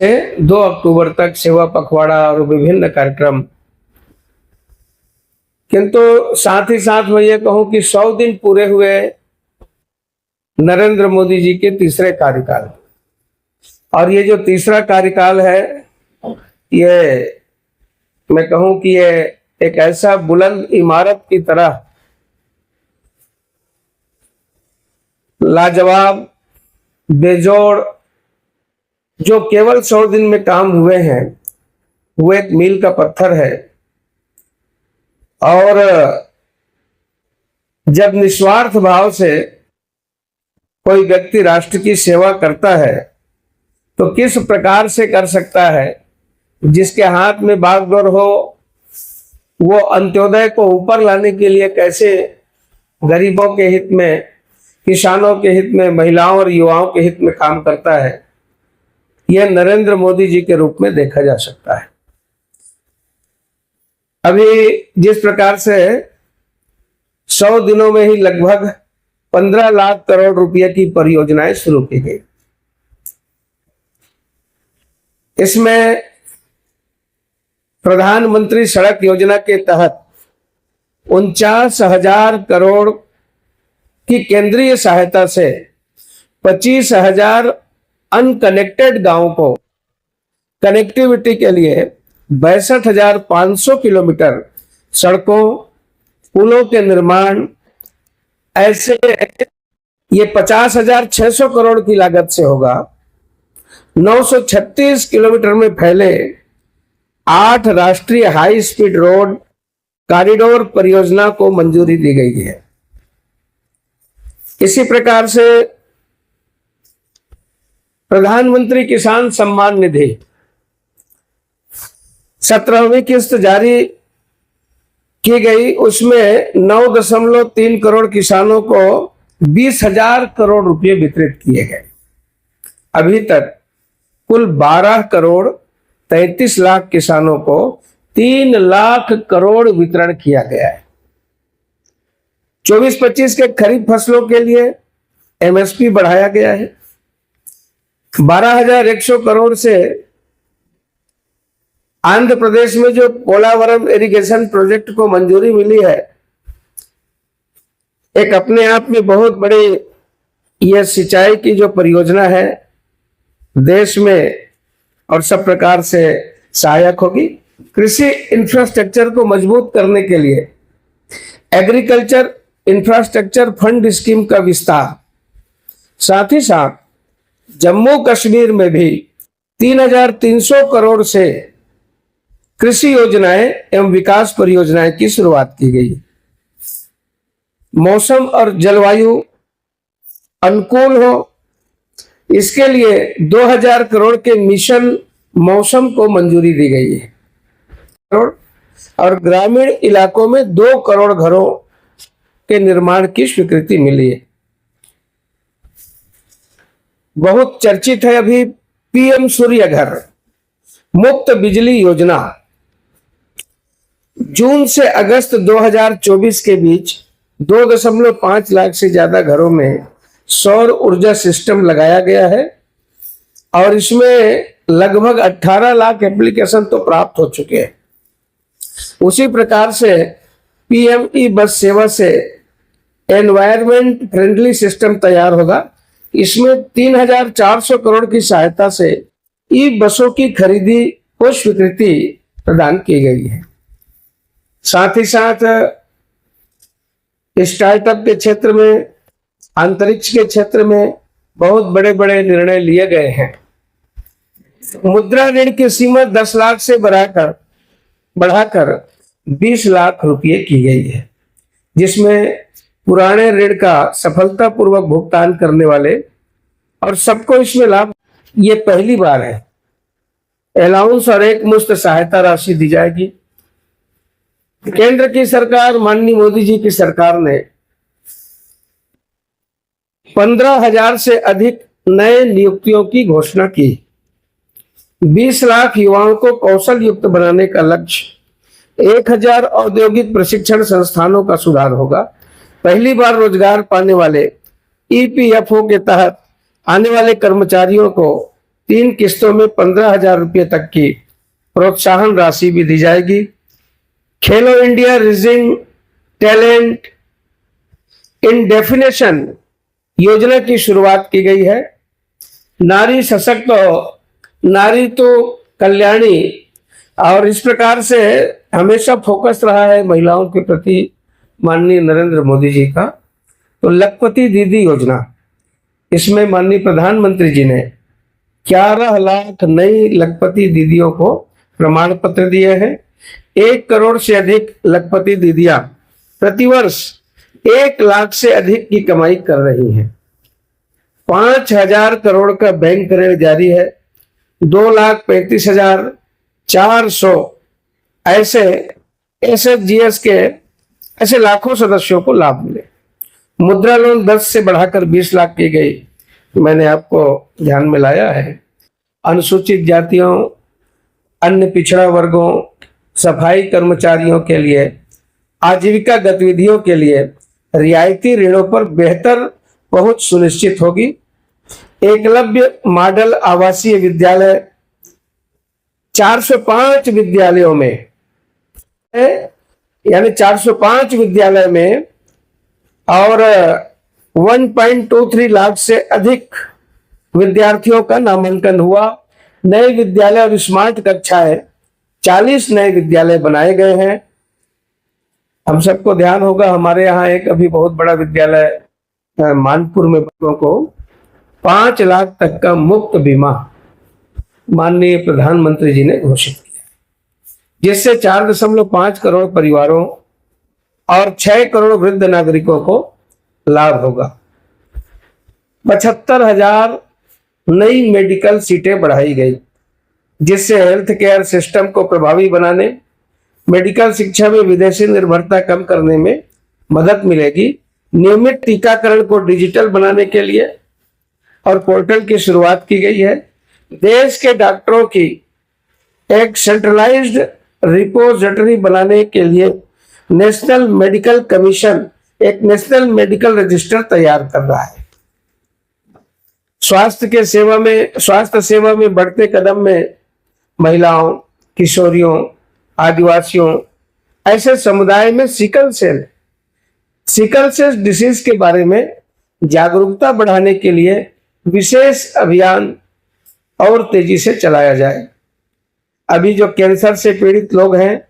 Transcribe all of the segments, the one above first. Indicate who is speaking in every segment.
Speaker 1: से 2 अक्टूबर तक सेवा पखवाड़ा और विभिन्न कार्यक्रम। किंतु साथ ही साथ मैं ये कहूं कि 100 दिन पूरे हुए नरेंद्र मोदी जी के तीसरे कार्यकाल, और ये जो तीसरा कार्यकाल है, ये मैं कहूं कि ये एक ऐसा बुलंद इमारत की तरह लाजवाब, बेजोड़, जो केवल 100 दिन में काम हुए हैं, वो एक मील का पत्थर है। और जब निस्वार्थ भाव से कोई व्यक्ति राष्ट्र की सेवा करता है तो किस प्रकार से कर सकता है? जिसके हाथ में बागडोर हो, वो अंत्योदय को ऊपर लाने के लिए कैसे गरीबों के हित में, किसानों के हित में, महिलाओं और युवाओं के हित में काम करता है, यह नरेंद्र मोदी जी के रूप में देखा जा सकता है। अभी जिस प्रकार से 100 दिनों में ही लगभग 15 लाख करोड़ रुपए की परियोजनाएं शुरू की गई। इसमें प्रधानमंत्री सड़क योजना के तहत 49,000 करोड़ की केंद्रीय सहायता से 25,000 अनकनेक्टेड गांवों को कनेक्टिविटी के लिए 62,500 किलोमीटर सड़कों, पुलों के निर्माण, ऐसे ये 50,600 करोड़ की लागत से होगा। 936 किलोमीटर में फैले 8 राष्ट्रीय हाई स्पीड रोड कॉरिडोर परियोजना को मंजूरी दी गई है। इसी प्रकार से प्रधानमंत्री किसान सम्मान निधि 17वीं किस्त जारी की गई। उसमें 9.3 करोड़ किसानों को 20,000 करोड़ रुपए वितरित किए गए। अभी तक कुल 12 करोड़ 33 लाख किसानों को 3 लाख करोड़ वितरण किया गया है। 24-25 के खरीफ फसलों के लिए एमएसपी बढ़ाया गया है। 12,100 करोड़ से आंध्र प्रदेश में जो पोलावरम इरिगेशन प्रोजेक्ट को मंजूरी मिली है, एक अपने आप में बहुत बड़ी यह सिंचाई की जो परियोजना है, देश में और सब प्रकार से सहायक होगी। कृषि इंफ्रास्ट्रक्चर को मजबूत करने के लिए एग्रीकल्चर इंफ्रास्ट्रक्चर फंड स्कीम का विस्तार, साथ ही साथ जम्मू कश्मीर में भी 3,300 करोड़ से कृषि योजनाएं एवं विकास परियोजनाएं की शुरुआत की गई। मौसम और जलवायु अनुकूल हो, इसके लिए 2,000 करोड़ के मिशन मौसम को मंजूरी दी गई है। और ग्रामीण इलाकों में 2 करोड़ घरों के निर्माण की स्वीकृति मिली है। बहुत चर्चित है अभी पीएम सूर्य घर मुफ्त बिजली योजना। जून से अगस्त 2024 के बीच 2.5 लाख से ज्यादा घरों में सौर ऊर्जा सिस्टम लगाया गया है, और इसमें लगभग 18 लाख एप्लीकेशन तो प्राप्त हो चुके हैं। उसी प्रकार से पीएमई बस सेवा से एनवायरमेंट फ्रेंडली सिस्टम तैयार होगा। इसमें 3,400 करोड़ की सहायता से ई बसों की खरीदी को स्वीकृति प्रदान की गई है। साथ ही साथ स्टार्टअप के क्षेत्र में, अंतरिक्ष के क्षेत्र में बहुत बड़े बड़े निर्णय लिए गए हैं। मुद्रा ऋण की सीमा 10 लाख से बढ़ाकर 20 लाख रुपये की गई है, जिसमें पुराने ऋण का सफलतापूर्वक भुगतान करने वाले और सबको इसमें लाभ, ये पहली बार है। अलाउंस और एक मुश्त सहायता राशि दी जाएगी। केंद्र की सरकार, माननीय मोदी जी की सरकार ने 15,000 से अधिक नए नियुक्तियों की घोषणा की। 20 लाख युवाओं को कौशल युक्त बनाने का लक्ष्य, 1,000 औद्योगिक प्रशिक्षण संस्थानों का सुधार होगा। पहली बार रोजगार पाने वाले ईपीएफओ के तहत आने वाले कर्मचारियों को 3 किस्तों में 15,000 रुपये तक की प्रोत्साहन राशि भी दी जाएगी। खेलो India rising talent in definition योजना की शुरुआत की गई है। नारी सशक्त नारी तो कल्याणी, और इस प्रकार से हमेशा फोकस रहा है महिलाओं के प्रति माननीय नरेंद्र मोदी जी का। तो लखपति दीदी योजना, इसमें माननीय प्रधानमंत्री जी ने 11 लाख नई लखपति दीदियों को प्रमाण पत्र दिए हैं। 1 करोड़ से अधिक लखपति दीदियां प्रतिवर्ष 1 लाख से अधिक की कमाई कर रही हैं। 5,000 करोड़ का बैंक ऋण जारी है। 2,35,400 ऐसे SHGS के ऐसे लाखों सदस्यों को लाभ मिले। मुद्रा लोन 10 से बढ़ाकर 20 लाख की गई, मैंने आपको ध्यान में लाया है। अनुसूचित जातियों, अन्य पिछड़ा वर्गों, सफाई कर्मचारियों के लिए आजीविका गतिविधियों के लिए रियायती ऋणों पर बेहतर पहुंच सुनिश्चित होगी। एकलव्य मॉडल आवासीय विद्यालय 405 विद्यालयों में, यानी 405 विद्यालय में, और 1.23 लाख से अधिक विद्यार्थियों का नामांकन हुआ। नए विद्यालय और स्मार्ट कक्षाएं 40 नए विद्यालय बनाए गए हैं। हम सबको ध्यान होगा, हमारे यहाँ एक अभी बहुत बड़ा विद्यालय मानपुर में बच्चों को 5 लाख तक का मुफ्त बीमा माननीय प्रधानमंत्री जी ने घोषित किया, जिससे 4.5 करोड़ परिवारों और 6 करोड़ वृद्ध नागरिकों को लाभ होगा। 75,000 नई मेडिकल सीटें बढ़ाई गई, जिससे हेल्थ केयर सिस्टम को प्रभावी बनाने, मेडिकल शिक्षा में विदेशी निर्भरता कम करने में मदद मिलेगी। नियमित टीकाकरण को डिजिटल बनाने के लिए और पोर्टल की शुरुआत की गई है। देश के डॉक्टरों की एक सेंट्रलाइज्ड रिपोजिटरी बनाने के लिए नेशनल मेडिकल कमीशन एक नेशनल मेडिकल रजिस्टर तैयार कर रहा है। स्वास्थ्य सेवा में बढ़ते कदम में महिलाओं, किशोरियों, आदिवासियों, ऐसे समुदाय में सिकल सेल डिसीज के बारे में जागरूकता बढ़ाने के लिए विशेष अभियान और तेजी से चलाया जाए। अभी जो कैंसर से पीड़ित लोग हैं,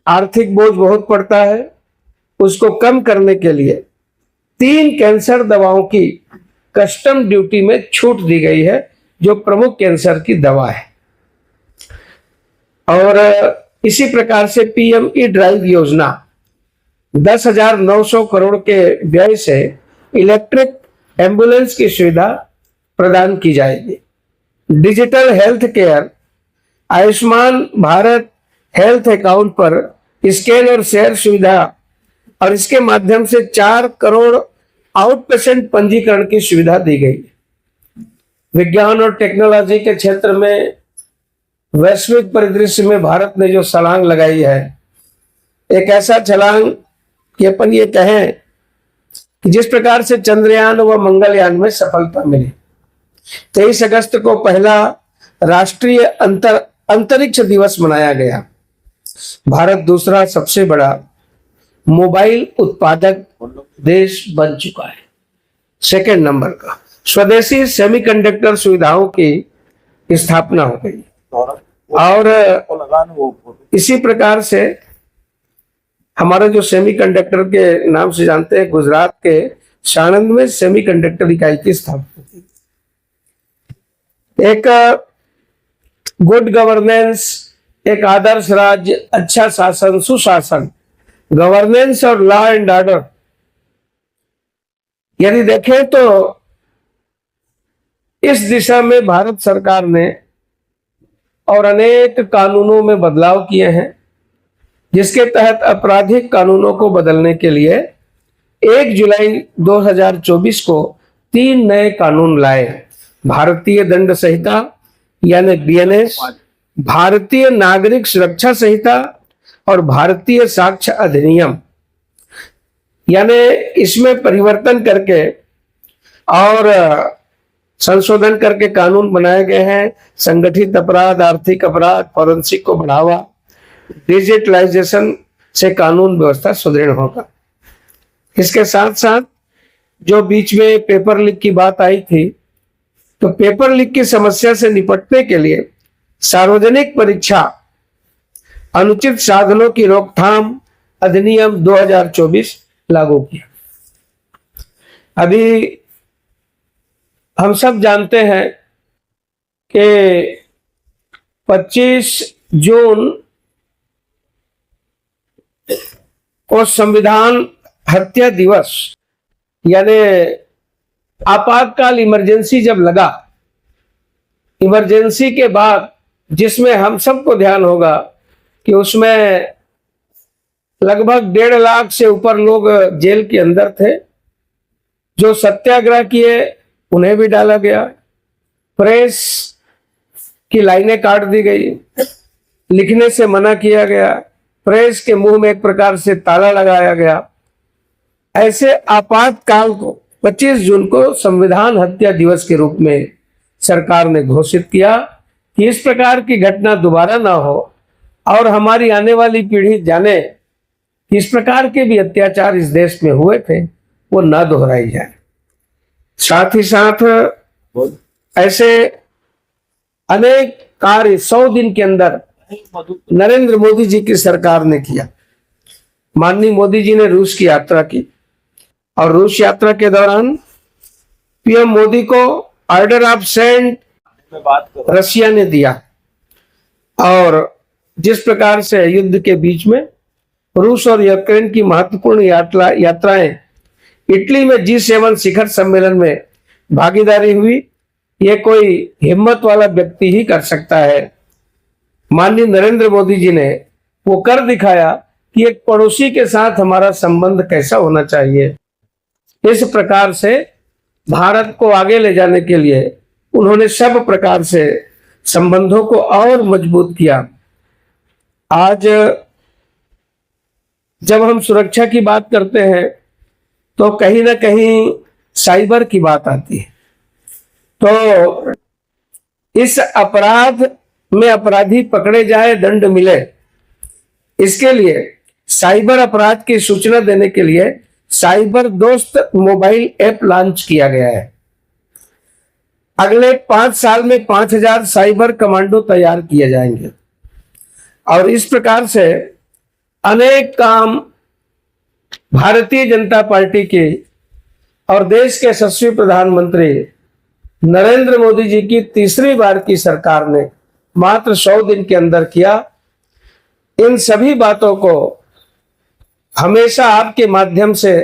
Speaker 1: आर्थिक बोझ बहुत पड़ता है, उसको कम करने के लिए 3 कैंसर दवाओं की कस्टम ड्यूटी में छूट दी गई है, जो प्रमुख कैंसर की दवा है। और इसी प्रकार से PME ड्राइव योजना 10,900 करोड़ के व्यय से इलेक्ट्रिक एम्बुलेंस की सुविधा प्रदान की जाएगी। Digital health care, Ayushman Bharat health account पर स्कैन और शेयर सुविधा, और इसके माध्यम से 4 करोड़ आउट पेशेंट पंजीकरण की सुविधा दी गई। विज्ञान और टेक्नोलॉजी के क्षेत्र में वैश्विक परिदृश्य में भारत ने जो छलांग लगाई है, एक ऐसा छलांग कि अपन ये कहें कि जिस प्रकार से चंद्रयान व मंगलयान में सफलता मिली। 23 अगस्त को पहला राष्ट्रीय अंतरिक्ष दिवस मनाया गया। भारत दूसरा सबसे बड़ा मोबाइल उत्पादक देश बन चुका है, 2nd नंबर का। स्वदेशी सेमीकंडक्टर सुविधाओं की स्थापना हो गई, और इसी प्रकार से हमारा जो सेमीकंडक्टर के नाम से जानते हैं, गुजरात के साणंद में सेमीकंडक्टर इकाई की स्थापना की। एक गुड गवर्नेंस, एक आदर्श राज्य, अच्छा शासन, सुशासन, गवर्नेंस और लॉ एंड ऑर्डर, यदि देखें तो इस दिशा में भारत सरकार ने और अनेक कानूनों में बदलाव किए हैं, जिसके तहत आपराधिक कानूनों को बदलने के लिए 1 जुलाई 2024 को 3 नए कानून लाए। भारतीय दंड संहिता यानी BNS, भारतीय नागरिक सुरक्षा संहिता और भारतीय साक्ष्य अधिनियम, यानी इसमें परिवर्तन करके और संशोधन करके कानून बनाए गए हैं। संगठित अपराध, आर्थिक अपराध, फॉरेंसिक को बढ़ावा, डिजिटलाइजेशन से कानून व्यवस्था सुदृढ़ होगा। इसके साथ साथ जो बीच में पेपर लीक की बात आई थी, तो पेपर लीक की समस्या से निपटने के लिए सार्वजनिक परीक्षा अनुचित साधनों की रोकथाम अधिनियम 2024 लागू किया। अभी हम सब जानते हैं कि 25 जून को संविधान हत्या दिवस, यानी आपातकाल इमरजेंसी जब लगा, इमरजेंसी के बाद जिसमें हम सबको ध्यान होगा कि उसमें लगभग 1.5 लाख से ऊपर लोग जेल के अंदर थे। जो सत्याग्रह किए उन्हें भी डाला गया, प्रेस की लाइनें काट दी गई, लिखने से मना किया गया, प्रेस के मुंह में एक प्रकार से ताला लगाया गया। ऐसे आपातकाल को 25 जून को संविधान हत्या दिवस के रूप में सरकार ने घोषित किया कि इस प्रकार की घटना दोबारा ना हो और हमारी आने वाली पीढ़ी जाने कि इस प्रकार के भी अत्याचार इस देश में हुए थे, वो ना दोहराई जाए। साथ ही साथ ऐसे अनेक कार्य 100 दिन के अंदर नरेंद्र मोदी जी की सरकार ने किया। माननीय मोदी जी ने रूस की यात्रा की और रूस यात्रा के दौरान पीएम मोदी को ऑर्डर ऑफ सेंट रशिया ने दिया और जिस प्रकार से युद्ध के बीच में रूस और यूक्रेन की महत्वपूर्ण यात्राएं इटली में G7 शिखर सम्मेलन में भागीदारी हुई, ये कोई हिम्मत वाला व्यक्ति ही कर सकता है। माननीय नरेंद्र मोदी जी ने वो कर दिखाया कि एक पड़ोसी के साथ हमारा संबंध कैसा होना चाहिए। इस प्रकार से भारत को आगे ले जाने के लिए उन्होंने सब प्रकार से संबंधों को और मजबूत किया। आज जब हम सुरक्षा की बात करते हैं तो कहीं ना कहीं साइबर की बात आती है। तो इस अपराध में अपराधी पकड़े जाए, दंड मिले, इसके लिए साइबर अपराध की सूचना देने के लिए साइबर दोस्त मोबाइल ऐप लॉन्च किया गया है। अगले 5 साल में 5000 साइबर कमांडो तैयार किए जाएंगे और इस प्रकार से अनेक काम भारतीय जनता पार्टी के और देश के यशस्वी प्रधानमंत्री नरेंद्र मोदी जी की तीसरी बार की सरकार ने मात्र 100 दिन के अंदर किया। इन सभी बातों को हमेशा आपके माध्यम से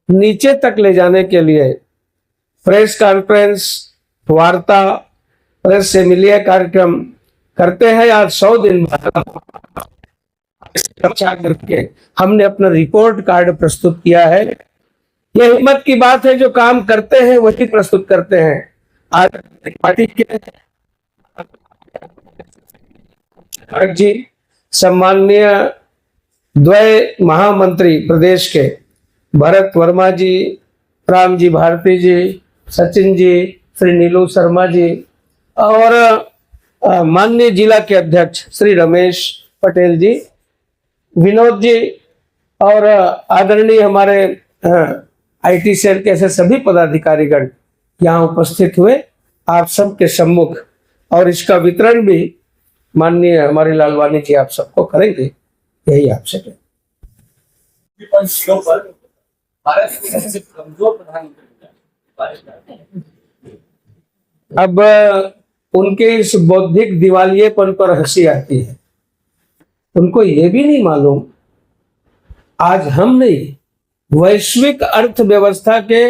Speaker 1: नीचे तक ले जाने के लिए प्रेस कॉन्फ्रेंस, वार्ता, प्रेस से मिलिए कार्यक्रम करते हैं। आज 100 दिन चर्चा करके हमने अपना रिपोर्ट कार्ड प्रस्तुत किया है। यह हिम्मत की बात है, जो काम करते हैं वही प्रस्तुत करते हैं। आज पार्टी के जी सम्माननीय द्वय महामंत्री प्रदेश के भरत वर्मा जी, राम जी भारती जी, सचिन जी, श्री नीलू शर्मा जी और माननीय जिला के अध्यक्ष श्री रमेश पटेल जी, विनोद जी और आदरणीय हमारे आईटी सेल के ऐसे सभी पदाधिकारीगण यहाँ उपस्थित हुए। आप सबके सम्मुख और इसका वितरण भी माननीय हमारे लालवानी जी आप सबको करेंगे, यही आपसे कहें। अब उनके इस बौद्धिक दिवालियेपन पर हंसी आती है। उनको ये भी नहीं मालूम, आज हम नहीं, वैश्विक अर्थव्यवस्था के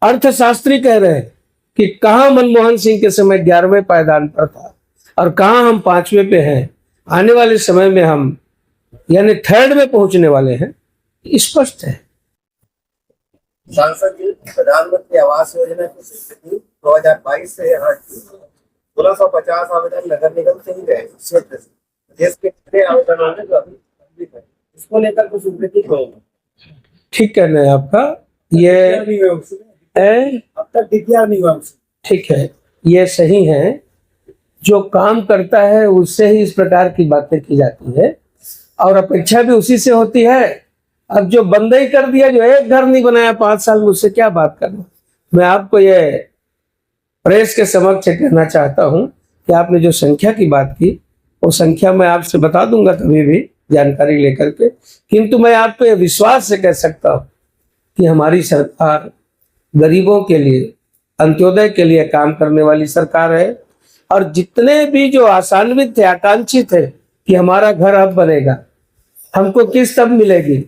Speaker 1: अर्थशास्त्री कह रहे हैं कि कहां मनमोहन सिंह के समय 11वें पायदान पर था और कहां हम 5वें पे हैं। आने वाले समय में हम यानी 3rd में पहुंचने वाले हैं, स्पष्ट है।
Speaker 2: सांसद जी, प्रधानमंत्री आवास योजना की स्वीकृति 2022 से 1650 आवेदन नगर निगम से ही गए क्षेत्र से। देश के कितने आवेदन आने जो अभी इसको लेकर कुछ स्वीकृति
Speaker 1: ठीक कहना है आपका। ये
Speaker 2: अब तक DPR नहीं हुआ।
Speaker 1: ठीक है, ये सही है। जो काम करता है उससे ही इस प्रकार की बातें की जाती है और अपेक्षा भी उसी से होती है। अब जो बंदा ही कर दिया, जो एक घर नहीं बनाया 5 साल में, उससे क्या बात करना। मैं आपको ये प्रेस के समक्ष कहना चाहता हूं कि आपने जो संख्या की बात की, वो संख्या मैं आपसे बता दूंगा कभी भी जानकारी लेकर के, किंतु मैं आप पे विश्वास से कह सकता हूं कि हमारी सरकार गरीबों के लिए, अंत्योदय के लिए काम करने वाली सरकार है। और जितने भी जो आशान्वित थे, आकांक्षित थे कि हमारा घर अब बनेगा, हमको किस्त अब मिलेगी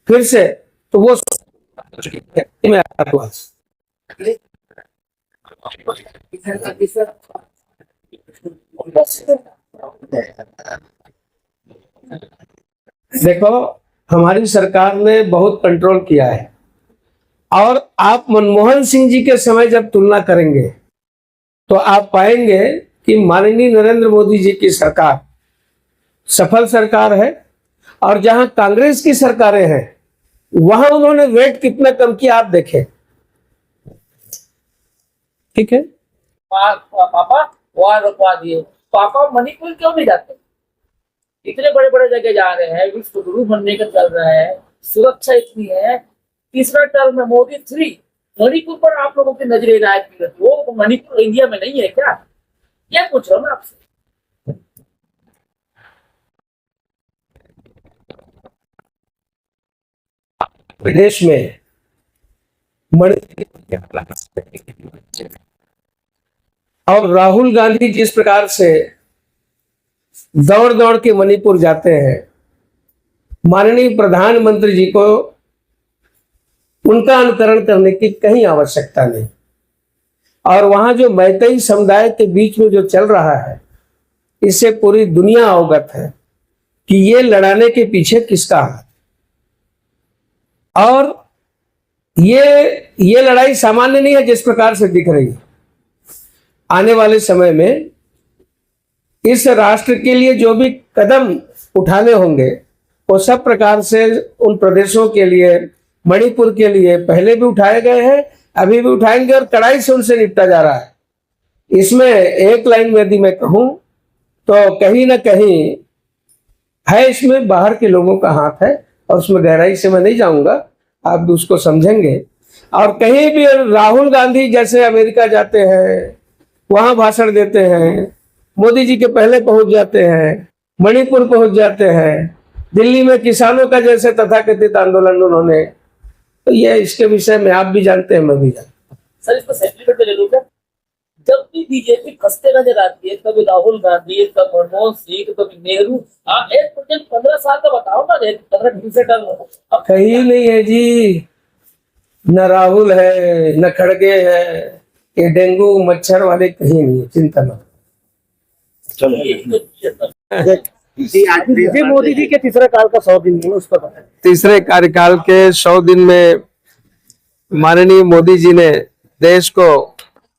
Speaker 1: फिर से, तो वो मैं आपको देखो, हमारी सरकार ने बहुत कंट्रोल किया है। और आप मनमोहन सिंह जी के समय जब तुलना करेंगे तो आप पाएंगे कि माननीय नरेंद्र मोदी जी की सरकार सफल सरकार है। और जहां कांग्रेस की सरकारें हैं वहां उन्होंने वेट कितना कम किया, आप देखें। ठीक है,
Speaker 3: पापा वहां रुकवा दिए। पापा मणिपुर क्यों नहीं जाते? इतने बड़े बड़े जगह जा रहे हैं, विश्व गुरु बनने का चल रहा है, सुरक्षा इतनी है। तीसरा टर्म में मोदी 3, मणिपुर पर आप लोगों की नजर इनायत की रहती। वो मणिपुर इंडिया में नहीं है क्या? क्या पूछ रहा हूँ मैं आपसे।
Speaker 1: विदेश में और राहुल गांधी जिस प्रकार से दौड़ दौड़ के मणिपुर जाते हैं, माननीय प्रधानमंत्री जी को उनका अनुकरण करने की कहीं आवश्यकता नहीं। और वहां जो मैतेई समुदाय के बीच में जो चल रहा है, इससे पूरी दुनिया अवगत है कि ये लड़ाने के पीछे किसका हाथ। और ये लड़ाई सामान्य नहीं है जिस प्रकार से दिख रही है। आने वाले समय में इस राष्ट्र के लिए जो भी कदम उठाने होंगे, वो सब प्रकार से उन प्रदेशों के लिए, मणिपुर के लिए पहले भी उठाए गए हैं, अभी भी उठाएंगे और कड़ाई से उनसे निपटा जा रहा है। इसमें एक लाइन में यदि मैं कहूं तो कहीं ना कहीं है इसमें बाहर के लोगों का हाथ है, और उसमें गहराई से मैं नहीं जाऊंगा, आप भी उसको समझेंगे। और कहीं भी राहुल गांधी जैसे अमेरिका जाते हैं, वहां भाषण देते हैं, मोदी जी के पहले पहुंच जाते हैं, मणिपुर पहुंच जाते हैं, दिल्ली में किसानों का जैसे तथाकथित आंदोलन उन्होंने, तो ये इसके विषय में आप भी जानते हैं, मैं भी जानता हूं।
Speaker 3: सर इसको सेटलमेंट पे ले लो क्या? जब भी बीजेपी खस्ते नजर आती है, कभी राहुल गांधी, कभी मनमोहन सिंह, कभी नेहरू, आप एक प्रोजेक्ट 15 साल का बताओ ना, 15 से टर्म
Speaker 1: कहीं नहीं है जी, न राहुल है न खड़गे है, ये डेंगू मच्छर वाले कहीं नहीं है, चिंता न।
Speaker 3: मोदी जी के तीसरे काल का 100 दिन उस पर
Speaker 1: तीसरे कार्यकाल के 100 दिन में माननीय मोदी जी ने देश को,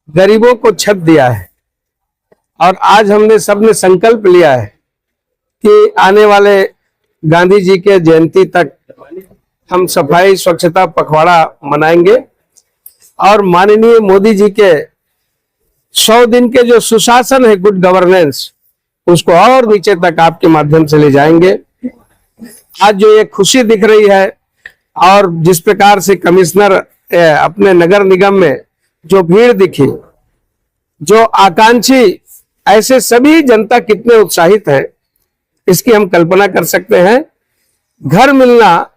Speaker 1: गरीबों को छत दिया है। और आज हमने सबने संकल्प लिया है कि आने वाले गांधी जी के जयंती तक हम सफाई स्वच्छता पखवाड़ा मनाएंगे। और माननीय मोदी जी के 100 दिन के जो सुशासन है, गुड गवर्नेंस, उसको और नीचे तक आपके माध्यम से ले जाएंगे। आज जो ये खुशी दिख रही है, और जिस प्रकार से कमिश्नर अपने नगर निगम में जो भीड़ दिखी, जो आकांक्षी, ऐसे सभी जनता कितने उत्साहित है, इसकी हम कल्पना कर सकते हैं। घर मिलना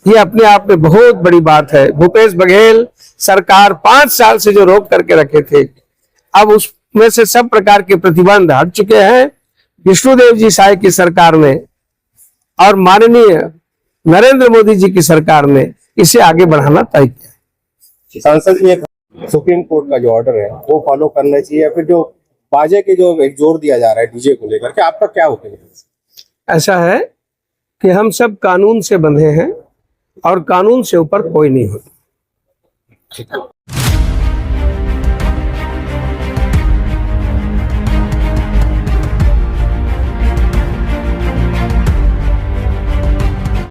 Speaker 1: ये अपने आप में बहुत बड़ी बात है। भूपेश बघेल सरकार 5 साल से जो रोक करके रखे थे, अब उसमें से सब प्रकार के प्रतिबंध हट चुके हैं। विष्णुदेव जी साय की सरकार ने और माननीय नरेंद्र मोदी जी की सरकार ने इसे आगे बढ़ाना तय किया।
Speaker 2: सांसद जी, एक सुप्रीम कोर्ट का जो ऑर्डर है वो फॉलो करना चाहिए, या फिर जो बाजे के जो एक जोर दिया जा रहा है डीजे को लेकर के, आपका क्या ओपिनियन है?
Speaker 1: ऐसा है कि हम सब कानून से बंधे हैं और कानून से ऊपर कोई नहीं होता।